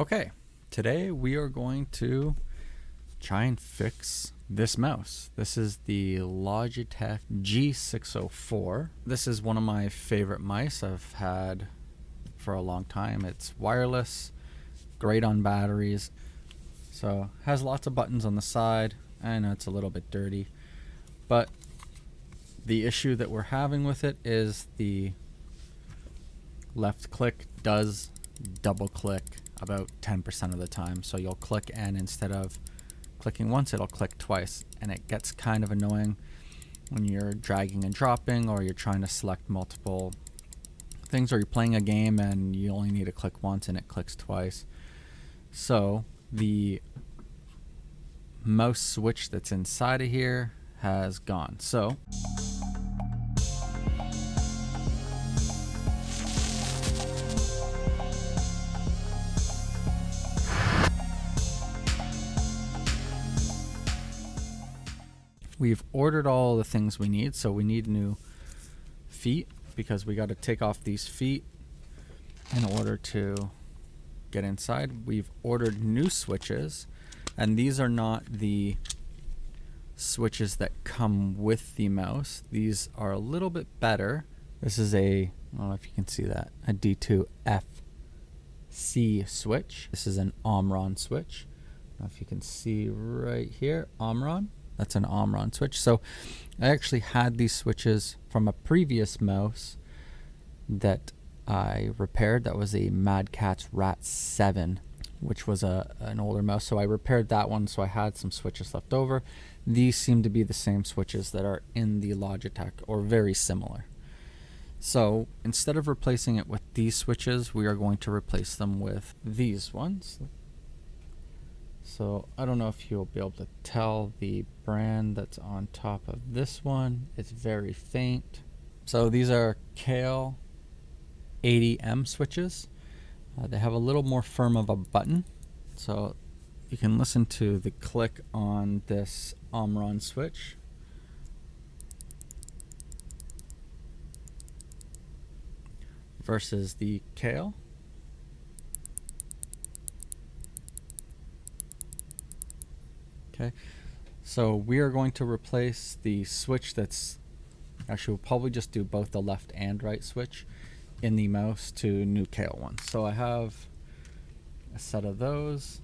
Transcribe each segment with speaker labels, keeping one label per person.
Speaker 1: Okay, today we are going to try and fix this mouse. This is the Logitech G604. This is one of my favorite mice I've had for a long time. It's wireless, great on batteries, so has lots of buttons on the side. I know it's a little bit dirty, but the issue that we're having with it is the left click does double click about 10% of the time. So you'll click and instead of clicking once, it'll click twice, and it gets kind of annoying when you're dragging and dropping, or you're trying to select multiple things, or you're playing a game and you only need to click once and it clicks twice. So the mouse switch that's inside of here has gone. So we've ordered all the things we need. So we need new feet because we got to take off these feet in order to get inside. We've ordered new switches, and these are not the switches that come with the mouse. These are a little bit better. This is I don't know if you can see that, a D2FC switch. This is an OMRON switch. I don't know if you can see right here, OMRON. That's an OMRON switch. So I actually had these switches from a previous mouse that I repaired. That was a Mad Catz Rat 7, which was an older mouse. So I repaired that one, so I had some switches left over. These seem to be the same switches that are in the Logitech, or very similar. So instead of replacing it with these switches, we are going to replace them with these ones. So I don't know if you'll be able to tell the brand that's on top of this one. It's very faint. So these are Kailh 80M switches. They have a little more firm of a button. So you can listen to the click on this OMRON switch. Versus the Kailh. Okay, so we are going to replace the switch that's, actually we'll probably just do both the left and right switch in the mouse to new Kailh ones. So I have a set of those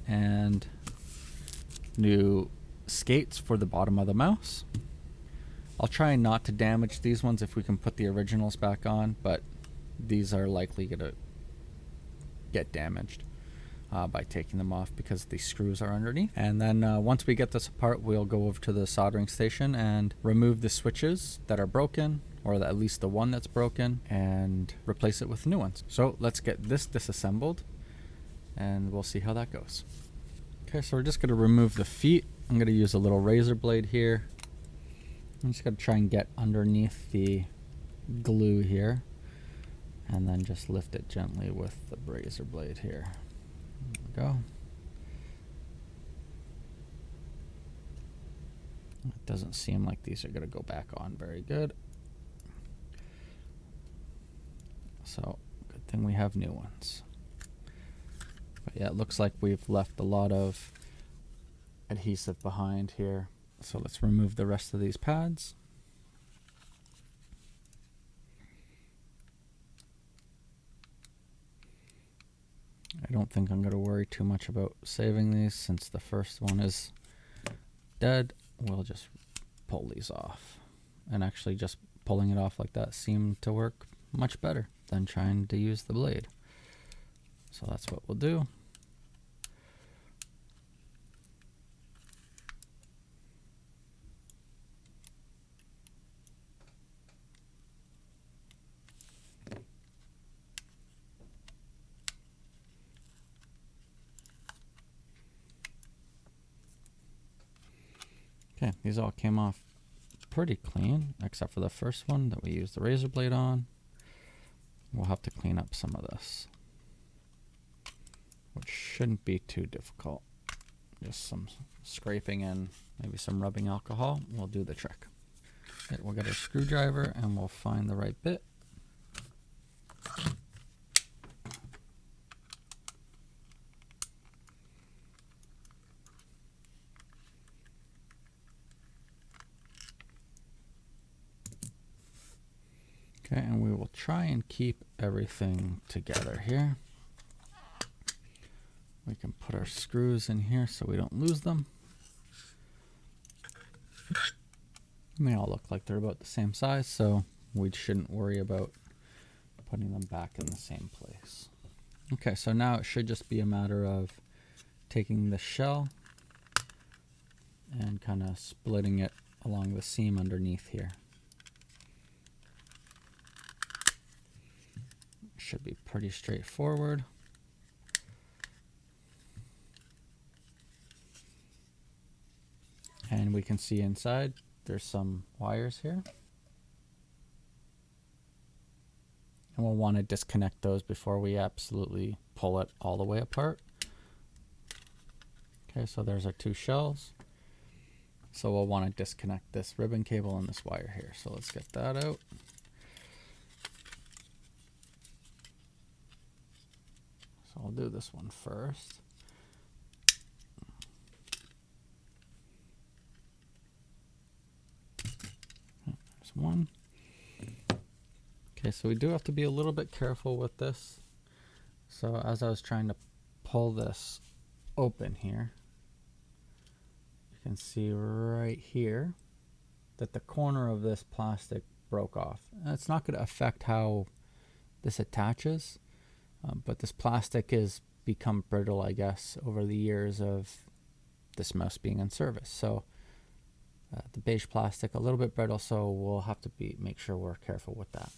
Speaker 1: and new skates for the bottom of the mouse. I'll try not to damage these ones if we can put the originals back on, but these are likely going to get damaged by taking them off because the screws are underneath. And then once we get this apart, we'll go over to the soldering station and remove the switches that are broken, or at least the one that's broken, and replace it with new ones. So let's get this disassembled and we'll see how that goes. Okay, so we're just going to remove the feet. I'm going to use a little razor blade here. I'm just going to try and get underneath the glue here, and then just lift it gently with the razor blade here. There we go. It doesn't seem like these are going to go back on very good. So good thing we have new ones. But yeah, it looks like we've left a lot of adhesive behind here. So let's remove the rest of these pads. I don't think I'm going to worry too much about saving these since the first one is dead. We'll just pull these off. And actually just pulling it off like that seemed to work much better than trying to use the blade. So that's what we'll do. Okay, these all came off pretty clean, except for the first one that we used the razor blade on. We'll have to clean up some of this, which shouldn't be too difficult. Just some scraping and maybe some rubbing alcohol will do the trick. Okay, we'll get a screwdriver and we'll find the right bit. Okay, and we will try and keep everything together here. We can put our screws in here so we don't lose them. They all look like they're about the same size, so we shouldn't worry about putting them back in the same place. Okay, so now it should just be a matter of taking the shell and kind of splitting it along the seam underneath here. Should be pretty straightforward. And we can see inside there's some wires here. And we'll want to disconnect those before we absolutely pull it all the way apart. Okay, so there's our two shells. So we'll want to disconnect this ribbon cable and this wire here. So let's get that out. So I'll do this one first. There's one. Okay, so we do have to be a little bit careful with this. So as I was trying to pull this open here, you can see right here that the corner of this plastic broke off. And it's not going to affect how this attaches, but this plastic has become brittle, I guess, over the years of this mouse being in service. So the beige plastic, a little bit brittle, so we'll have to make sure we're careful with that.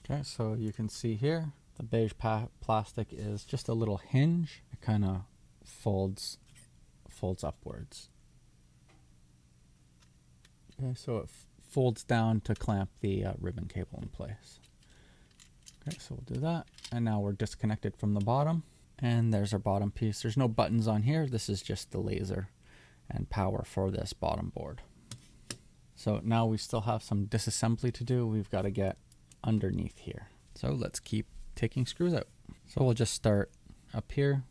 Speaker 1: Okay, so you can see here, the beige plastic is just a little hinge. It kind of folds upwards. Okay, so it folds down to clamp the ribbon cable in place. Okay, so we'll do that. And now we're disconnected from the bottom. And there's our bottom piece. There's no buttons on here. This is just the laser and power for this bottom board. So now we still have some disassembly to do. We've got to get underneath here. So let's keep taking screws out. So we'll just start up here.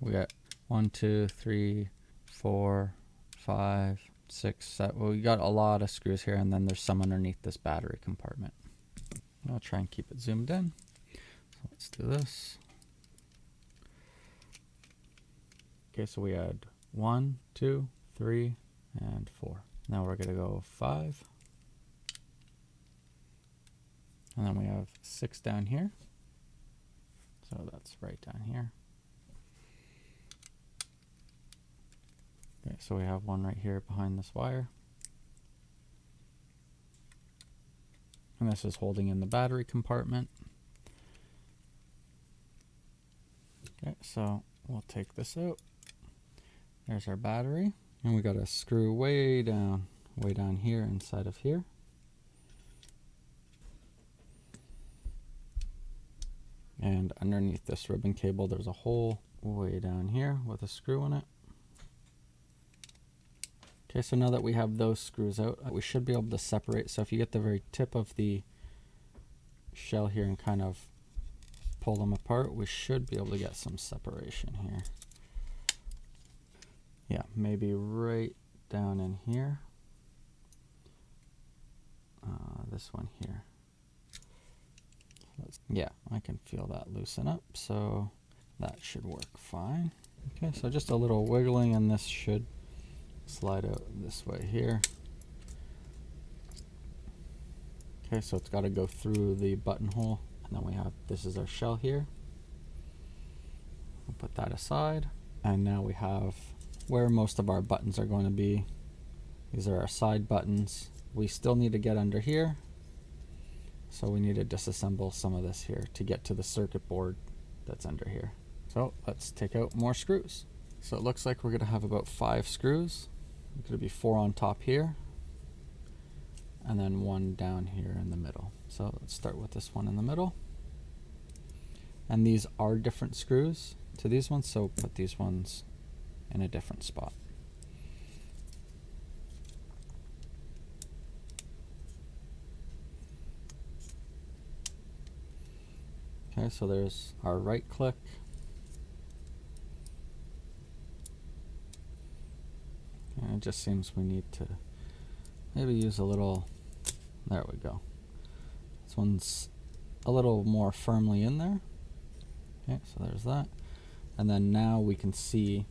Speaker 1: We got 1, 2, 3, 4, 5, 6, 7. Well, we got a lot of screws here, and then there's some underneath this battery compartment. I'll try and keep it zoomed in. So let's do this. Okay, so we had 1, 2, 3, and 4. Now we're going to go 5. And then we have 6 down here. So that's right down here. Okay, so we have one right here behind this wire. And this is holding in the battery compartment. Okay, so we'll take this out. There's our battery. And we got a screw way down here inside of here. And underneath this ribbon cable, there's a hole way down here with a screw in it. Okay, so now that we have those screws out, we should be able to separate. So if you get the very tip of the shell here and kind of pull them apart, we should be able to get some separation here. Yeah, maybe right down in here. This one here. Yeah, I can feel that loosen up, so that should work fine. Okay, so just a little wiggling and this should slide out this way here. Okay, so it's got to go through the buttonhole, and then we have, this is our shell here. We'll put that aside, and now we have where most of our buttons are going to be. These are our side buttons. We still need to get under here, so we need to disassemble some of this here to get to the circuit board that's under here. So let's take out more screws. So it looks like we're going to have about 5 screws. There's going to be 4 on top here, and then 1 down here in the middle. So let's start with this one in the middle. And these are different screws to these ones, so put these ones in a different spot. Okay, so there's our right click. And just seems we need to maybe use a little, there we go. This one's a little more firmly in there. Okay, so there's that. And then now we can see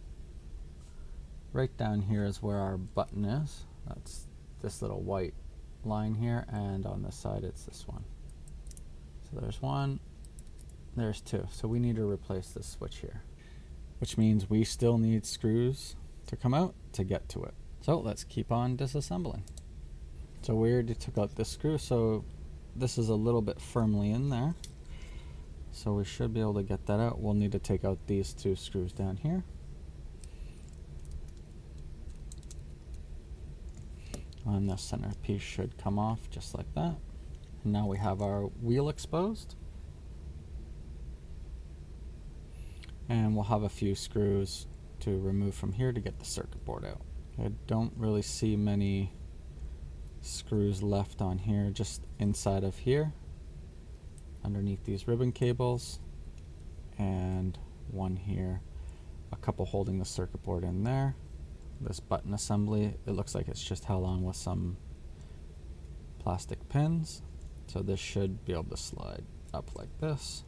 Speaker 1: right down here is where our button is. That's this little white line here, and on this side it's this one. So there's one, there's two. So we need to replace this switch here, which means we still need screws to come out to get to it. So let's keep on disassembling. So we already took out this screw, so this is a little bit firmly in there. So we should be able to get that out. We'll need to take out these two screws down here. And the center piece should come off just like that. And now we have our wheel exposed. And we'll have a few screws to remove from here to get the circuit board out. I don't really see many screws left on here, just inside of here, underneath these ribbon cables, and one here, a couple holding the circuit board in there. This button assembly, it looks like it's just held on with some plastic pins, so this should be able to slide up like this.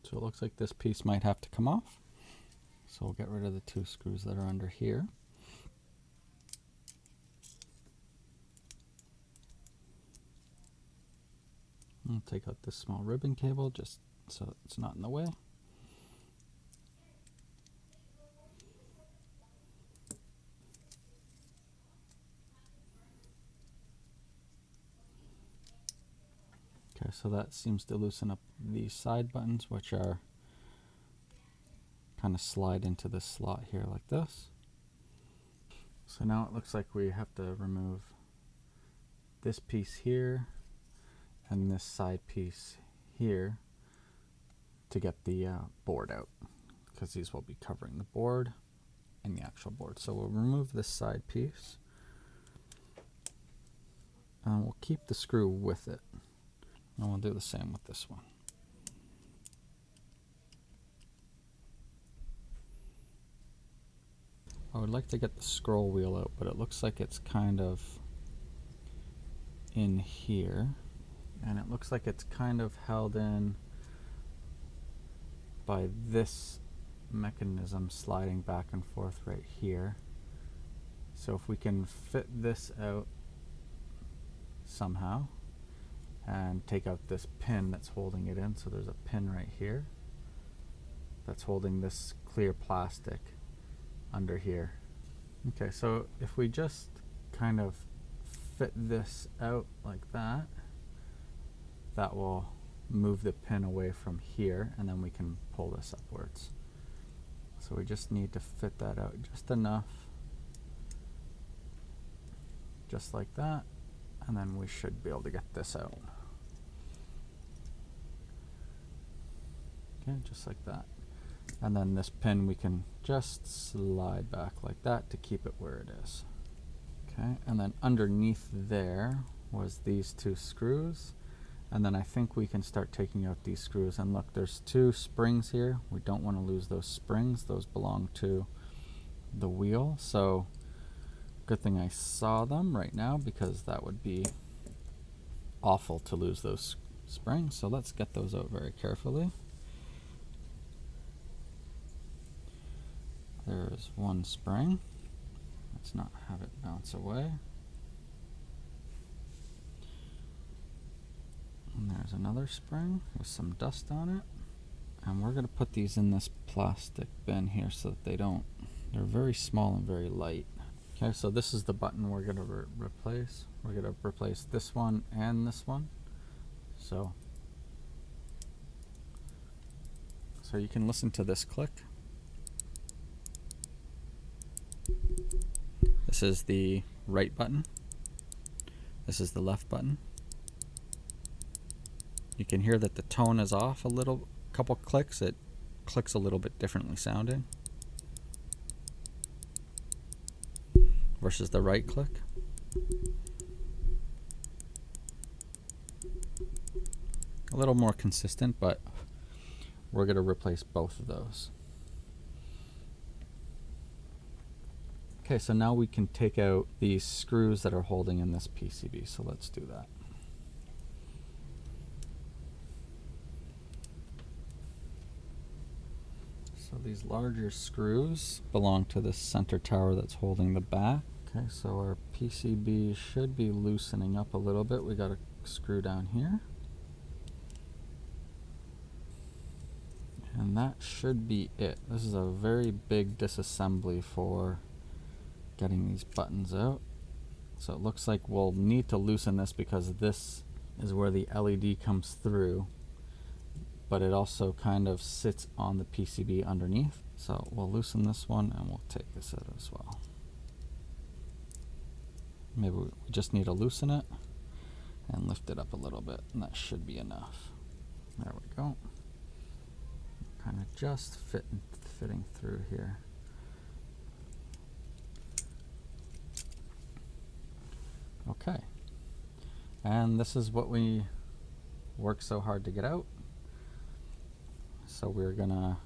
Speaker 1: So it looks like this piece might have to come off, so we'll get rid of the two screws that are under here. I'll take out this small ribbon cable just so it's not in the way. Okay, so that seems to loosen up these side buttons, which are kind of slide into this slot here like this. So now it looks like we have to remove this piece here and this side piece here to get the board out, because these will be covering the board and the actual board. So we'll remove this side piece and we'll keep the screw with it. And we'll do the same with this one. I would like to get the scroll wheel out, but it looks like it's kind of in here. And it looks like it's kind of held in by this mechanism sliding back and forth right here. So if we can fit this out somehow, and take out this pin that's holding it in. So there's a pin right here that's holding this clear plastic under here. Okay, so if we just kind of fit this out like that, that will move the pin away from here, and then we can pull this upwards. So we just need to fit that out just enough, just like that, and then we should be able to get this out. Okay, just like that. And then this pin we can just slide back like that to keep it where it is. Okay, and then underneath there was these two screws. And then I think we can start taking out these screws. And look, there's two springs here. We don't want to lose those springs. Those belong to the wheel. So good thing I saw them right now, because that would be awful to lose those springs. So let's get those out very carefully. There's one spring. Let's not have it bounce away. And there's another spring with some dust on it. And we're going to put these in this plastic bin here so that they're very small and very light. Okay, so this is the button we're going to replace. We're going to replace this one and this one. So you can listen to this click. This is the right button. This is the left button. You can hear that the tone is off a little, couple clicks. It clicks a little bit differently sounding versus the right click. A little more consistent, but we're going to replace both of those. Okay, so now we can take out these screws that are holding in this PCB, so let's do that. So these larger screws belong to this center tower that's holding the back. Okay, so our PCB should be loosening up a little bit. We got a screw down here. And that should be it. This is a very big disassembly for getting these buttons out. So it looks like we'll need to loosen this because this is where the LED comes through, but it also kind of sits on the PCB underneath. So we'll loosen this one and we'll take this out as well. Maybe we just need to loosen it and lift it up a little bit, and that should be enough. There we go. Kind of just fitting through here. Okay, and this is what we worked so hard to get out. So we're gonna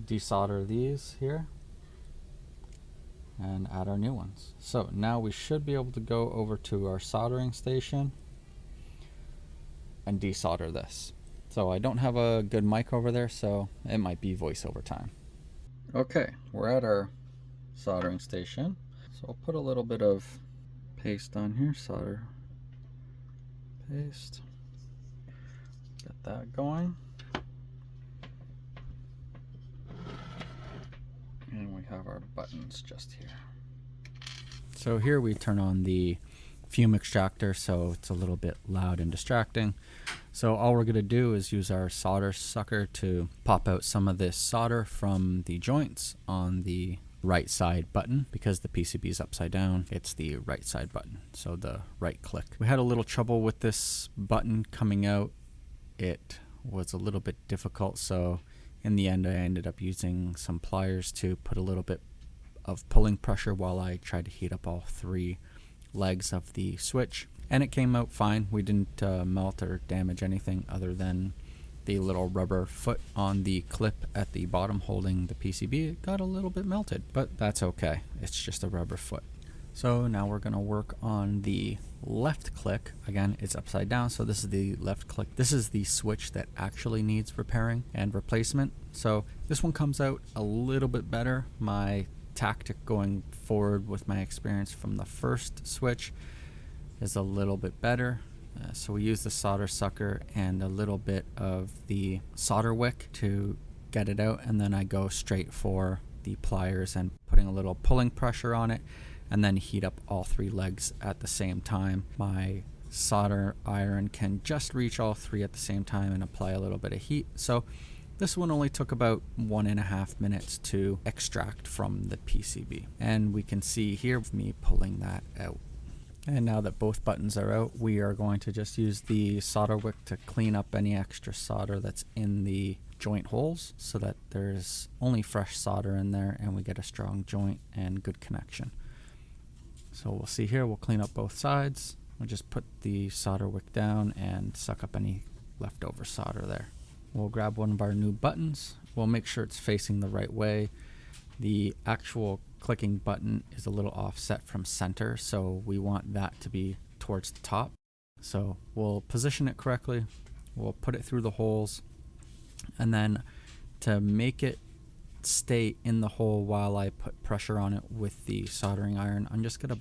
Speaker 1: desolder these here and add our new ones. So now we should be able to go over to our soldering station and desolder this. So I don't have a good mic over there, so it might be voiceover time. Okay, we're at our soldering station. So I'll put a little bit of paste on here, solder paste. Get that going. And we have our buttons just here. So here we turn on the fume extractor, so it's a little bit loud and distracting. So all we're going to do is use our solder sucker to pop out some of this solder from the joints on the right side button. Because the PCB is upside down, it's the right side button, so the right click. We had a little trouble with this button coming out. It was a little bit difficult, so in the end I ended up using some pliers to put a little bit of pulling pressure while I tried to heat up all three legs of the switch, and it came out fine. We didn't melt or damage anything other than the little rubber foot on the clip at the bottom holding the PCB. It got a little bit melted, but that's okay. It's just a rubber foot. So now we're going to work on the left click. Again, it's upside down, so this is the left click. This is the switch that actually needs repairing and replacement. So this one comes out a little bit better. My tactic going forward with my experience from the first switch is a little bit better. So we use the solder sucker and a little bit of the solder wick to get it out, and then I go straight for the pliers and putting a little pulling pressure on it, and then heat up all three legs at the same time. My solder iron can just reach all three at the same time and apply a little bit of heat. So this one only took about 1.5 minutes to extract from the PCB. And we can see here me pulling that out. And now that both buttons are out, we are going to just use the solder wick to clean up any extra solder that's in the joint holes so that there's only fresh solder in there and we get a strong joint and good connection. So we'll see here, we'll clean up both sides. We'll just put the solder wick down and suck up any leftover solder there. We'll grab one of our new buttons. We'll make sure it's facing the right way. The actual clicking button is a little offset from center, so we want that to be towards the top. So we'll position it correctly. We'll put it through the holes, and then to make it stay in the hole while I put pressure on it with the soldering iron, I'm just gonna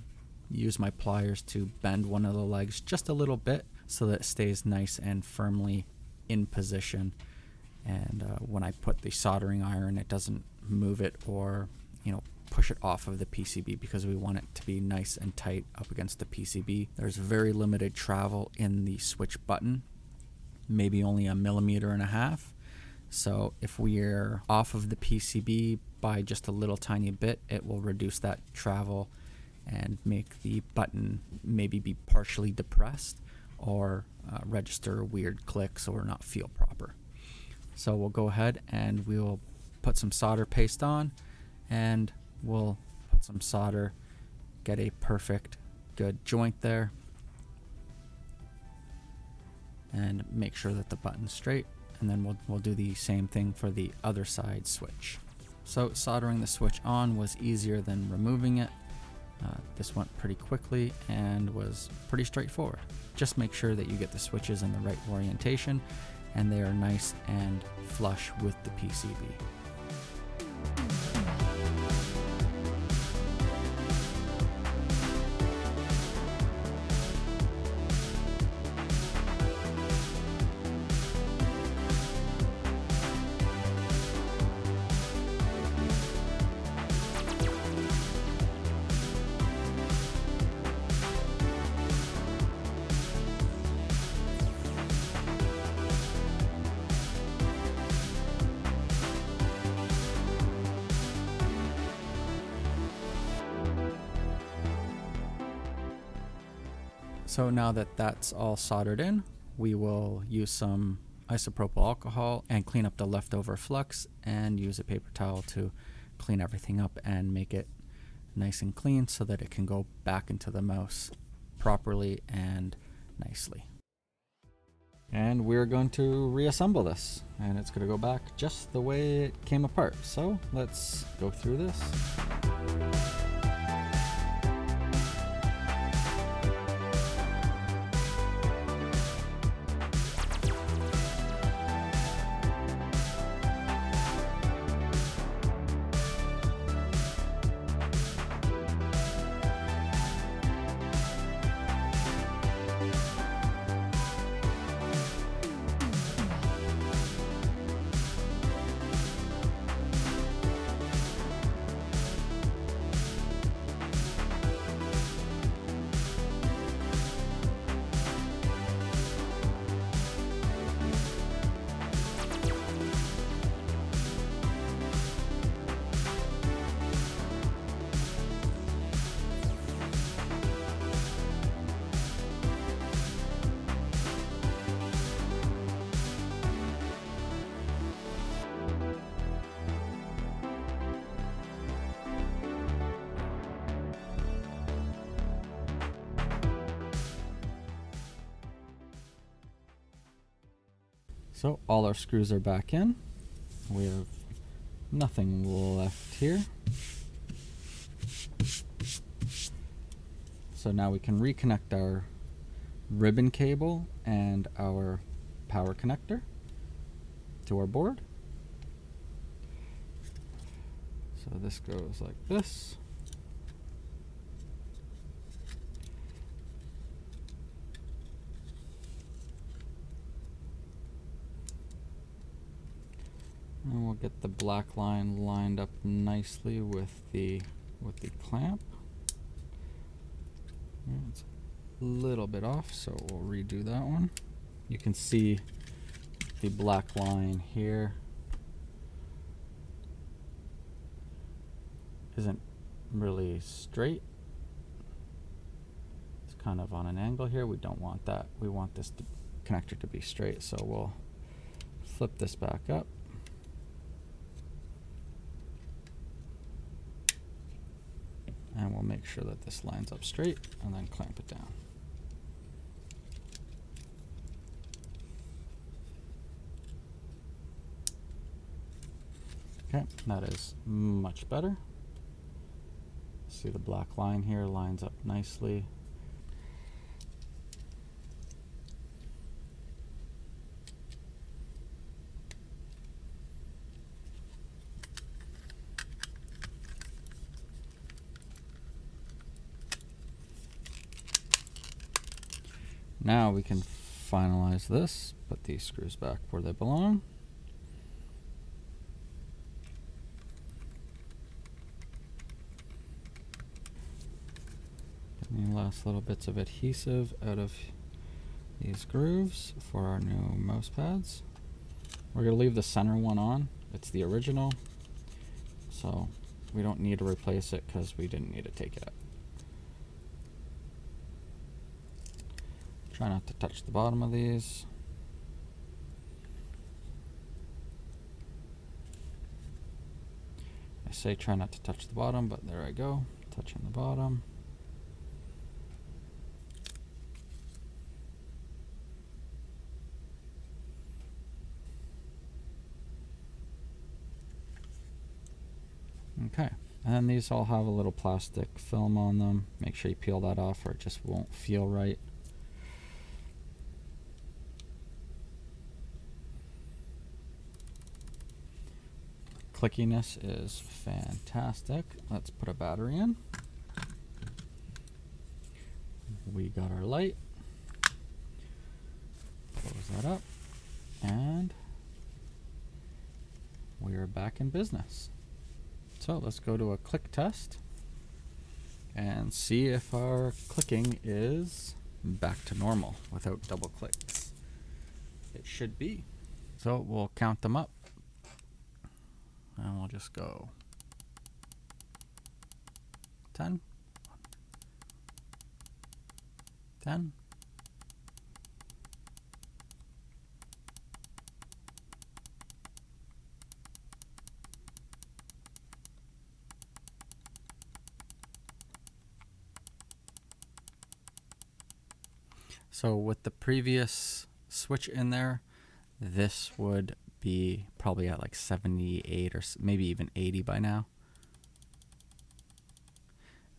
Speaker 1: use my pliers to bend one of the legs just a little bit so that it stays nice and firmly in position, and when I put the soldering iron, it doesn't move it or push it off of the PCB, because we want it to be nice and tight up against the PCB. There's very limited travel in the switch button, maybe only 1.5 millimeters. So if we're off of the PCB by just a little tiny bit, it will reduce that travel and make the button maybe be partially depressed or register weird clicks or not feel proper. So we'll go ahead and we'll put some solder paste on, and we'll put some solder, get a perfect good joint there, and make sure that the button's straight, and then we'll do the same thing for the other side switch. So soldering the switch on was easier than removing it. This went pretty quickly and was pretty straightforward. Just make sure that you get the switches in the right orientation and they are nice and flush with the PCB. So now that that's all soldered in, we will use some isopropyl alcohol and clean up the leftover flux and use a paper towel to clean everything up and make it nice and clean so that it can go back into the mouse properly and nicely. And we're going to reassemble this, and it's going to go back just the way it came apart. So let's go through this. So all our screws are back in. We have nothing left here. So now we can reconnect our ribbon cable and our power connector to our board. So this goes like this. And we'll get the black line lined up nicely with the clamp. It's a little bit off, so we'll redo that one. You can see the black line here isn't really straight. It's kind of on an angle here. We don't want that. We want this connector to be straight, so we'll flip this back up. And we'll make sure that this lines up straight and then clamp it down. Okay, that is much better. See the black line here lines up nicely. Now we can finalize this, put these screws back where they belong. Get any last little bits of adhesive out of these grooves for our new mouse pads. We're going to leave the center one on. It's the original, so we don't need to replace it because we didn't need to take it out. Try not to touch the bottom of these. I say try not to touch the bottom, but there I go, touching the bottom. Okay, and then these all have a little plastic film on them. Make sure you peel that off or it just won't feel right. Clickiness is fantastic. Let's put a battery in. We got our light. Close that up. And we are back in business. So let's go to a click test and see if our clicking is back to normal without double clicks. It should be. So we'll count them up. And we'll just go 10, 10, 'So with the previous switch in there, this would be probably at like 78 or maybe even 80 by now.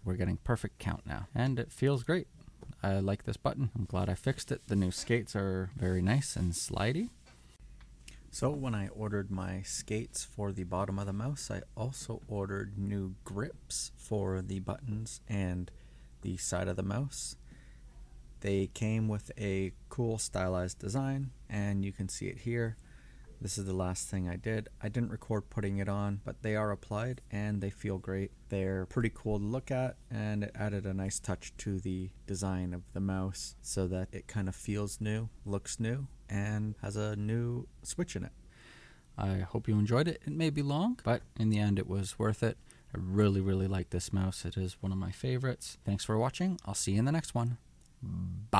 Speaker 1: We're getting perfect count now, and it feels great. I like this button. I'm glad I fixed it. The new skates are very nice and slidey. So when I ordered my skates for the bottom of the mouse, I also ordered new grips for the buttons and the side of the mouse. They came with a cool stylized design, and you can see it here. This is the last thing I did. I didn't record putting it on, but they are applied and they feel great. They're pretty cool to look at, and it added a nice touch to the design of the mouse so that it kind of feels new, looks new, and has a new switch in it. I hope you enjoyed it. It may be long, but in the end it was worth it. I really, really like this mouse. It is one of my favorites. Thanks for watching. I'll see you in the next one. Bye.